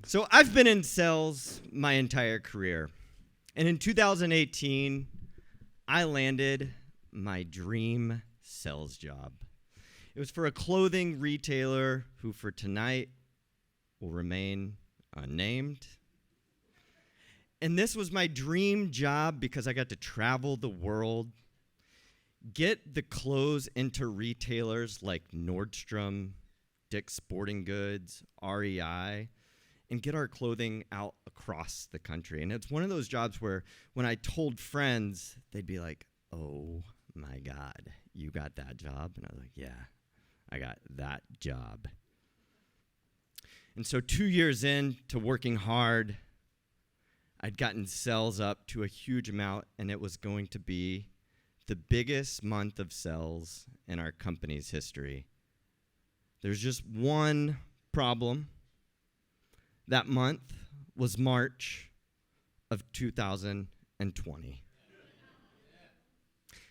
So I've been in sales my entire career. And in 2018, I landed my dream sales job. It was for a clothing retailer who for tonight will remain unnamed. And this was my dream job because I got to travel the world, get the clothes into retailers like Nordstrom, Dick's Sporting Goods, REI, and get our clothing out across the country. And it's one of those jobs where when I told friends, they'd be like, "Oh my God, you got that job?" And I was like, "Yeah, I got that job." And so 2 years into working hard, I'd gotten sales up to a huge amount, and it was going to be the biggest month of sales in our company's history. There's just one problem. That month was March of 2020.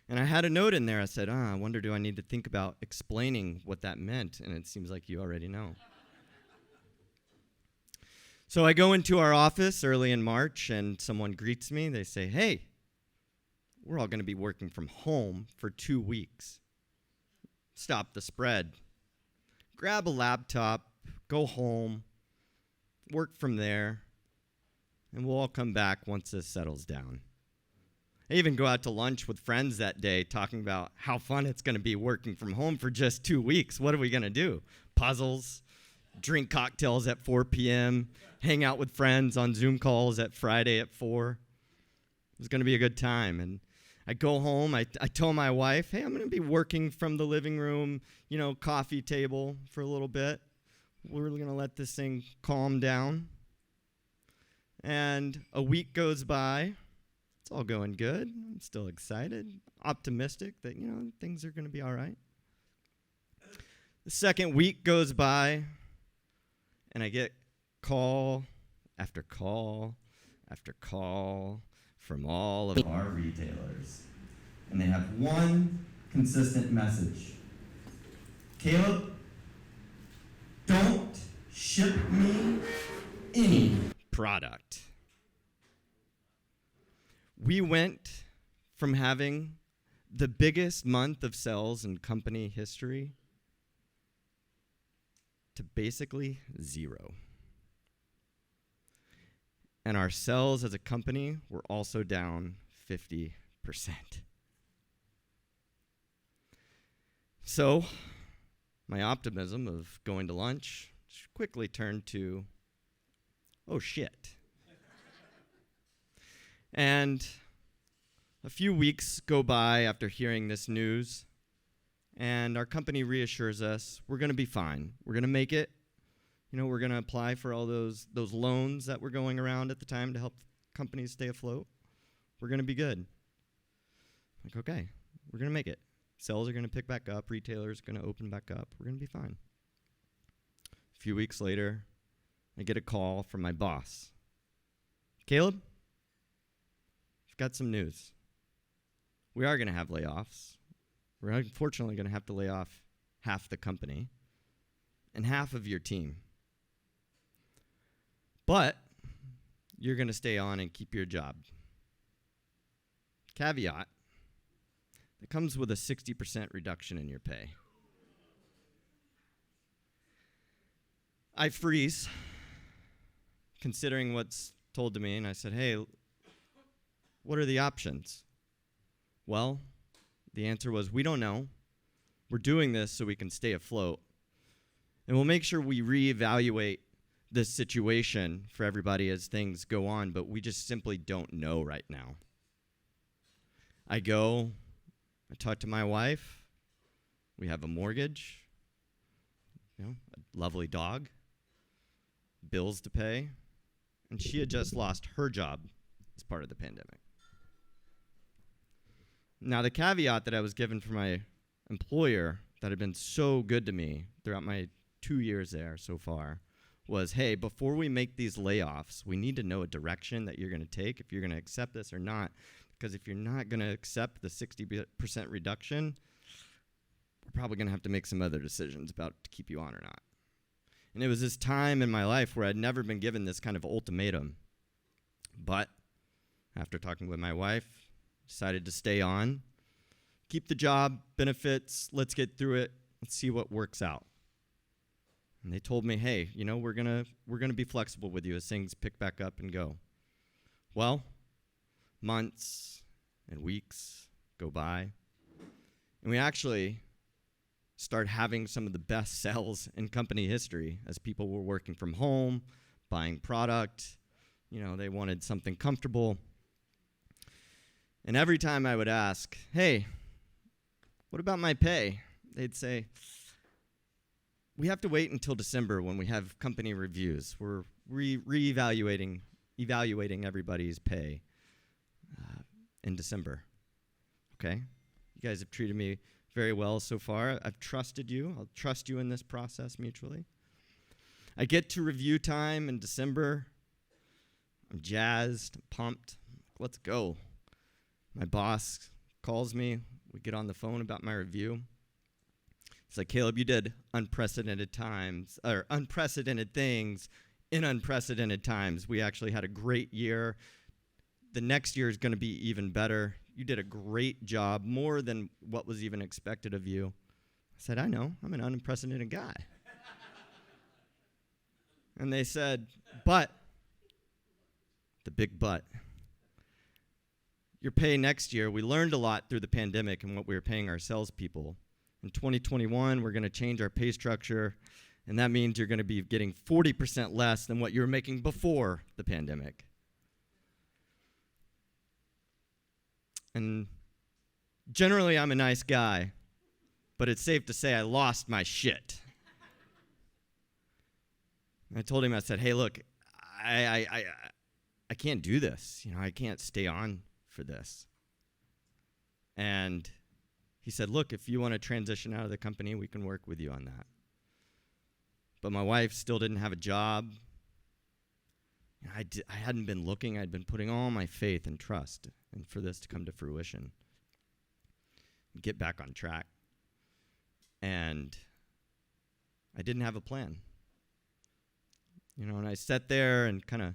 And I had a note in there. I said, I wonder, do I need to think about explaining what that meant? And it seems like you already know. So I go into our office early in March, and someone greets me. They say, "Hey, we're all going to be working from home for 2 weeks. Stop the spread. Grab a laptop, go home, work from there, and we'll all come back once this settles down." I even go out to lunch with friends that day talking about how fun it's going to be working from home for just 2 weeks. What are we going to do? Puzzles, drink cocktails at 4 p.m., hang out with friends on Zoom calls at Friday at 4. It was going to be a good time. And I go home. I tell my wife, "Hey, I'm going to be working from the living room, coffee table for a little bit. We're going to let this thing calm down." And a week goes by. It's all going good. I'm still excited, optimistic that, things are going to be all right. The second week goes by, and I get call after call after call from all of our retailers. And they have one consistent message. "Caleb, don't ship me any product." We went from having the biggest month of sales in company history to basically zero. And our sales as a company were also down 50%. So my optimism of going to lunch quickly turned to, "Oh shit." And a few weeks go by after hearing this news, and our company reassures us we're going to be fine. We're going to make it. We're going to apply for all those loans that were going around at the time to help companies stay afloat. We're going to be good. Like, okay, we're going to make it. Sales are going to pick back up. Retailers are going to open back up. We're going to be fine. A few weeks later, I get a call from my boss. "Caleb, I've got some news. We are going to have layoffs. We're unfortunately going to have to lay off half the company and half of your team. But you're going to stay on and keep your job. Caveat, it comes with a 60% reduction in your pay." I freeze, considering what's told to me, and I said, "Hey, what are the options?" Well, the answer was, "We don't know. We're doing this so we can stay afloat. And we'll make sure we reevaluate this situation for everybody as things go on, but we just simply don't know right now." I talk to my wife. We have a mortgage, a lovely dog, bills to pay, and she had just lost her job as part of the pandemic. Now, the caveat that I was given from my employer that had been so good to me throughout my 2 years there so far was, "Hey, before we make these layoffs, we need to know a direction that you're going to take, if you're going to accept this or not. Because if you're not going to accept the 60% reduction, we're probably going to have to make some other decisions about to keep you on or not." And it was this time in my life where I'd never been given this kind of ultimatum. But after talking with my wife, decided to stay on, keep the job, benefits, let's get through it, let's see what works out. And they told me, hey, we're gonna be flexible with you as things pick back up and go. Well, months and weeks go by, and we actually start having some of the best sales in company history as people were working from home, buying product. They wanted something comfortable. And every time I would ask, hey, what about my pay? They'd say, we have to wait until December when we have company reviews. We're evaluating everybody's pay in December. Okay? You guys have treated me very well so far. I've trusted you. I'll trust you in this process mutually. I get to review time in December. I'm jazzed, pumped. Let's go. My boss calls me. We get on the phone about my review. He's like, Caleb, you did unprecedented things in unprecedented times. We actually had a great year. The next year is going to be even better. You did a great job, more than what was even expected of you. I said, I know. I'm an unprecedented guy. And they said, but, the big but, your pay next year, we learned a lot through the pandemic and what we were paying our salespeople. In 2021, we're going to change our pay structure, and that means you're going to be getting 40% less than what you were making before the pandemic. And generally, I'm a nice guy, but it's safe to say I lost my shit. I told him, I said, hey, look, I can't do this. I can't stay on for this. And he said, look, if you want to transition out of the company, we can work with you on that. But my wife still didn't have a job. I hadn't been looking. I'd been putting all my faith and trust and for this to come to fruition, get back on track. And I didn't have a plan. And I sat there and kind of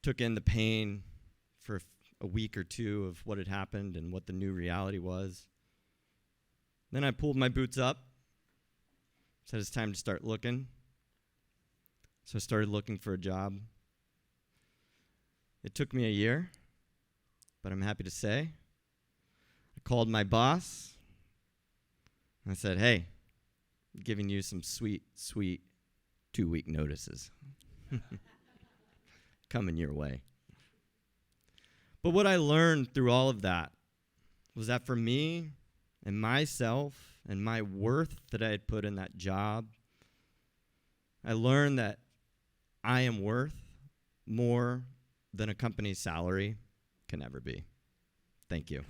took in the pain for a week or two of what had happened and what the new reality was. Then I pulled my boots up, said it's time to start looking. So I started looking for a job. It took me a year, but I'm happy to say I called my boss. And I said, hey, I'm giving you some sweet 2-week notices. Coming your way. But what I learned through all of that was that for me and myself and my worth that I had put in that job, I learned that I am worth more than a company's salary can ever be. Thank you.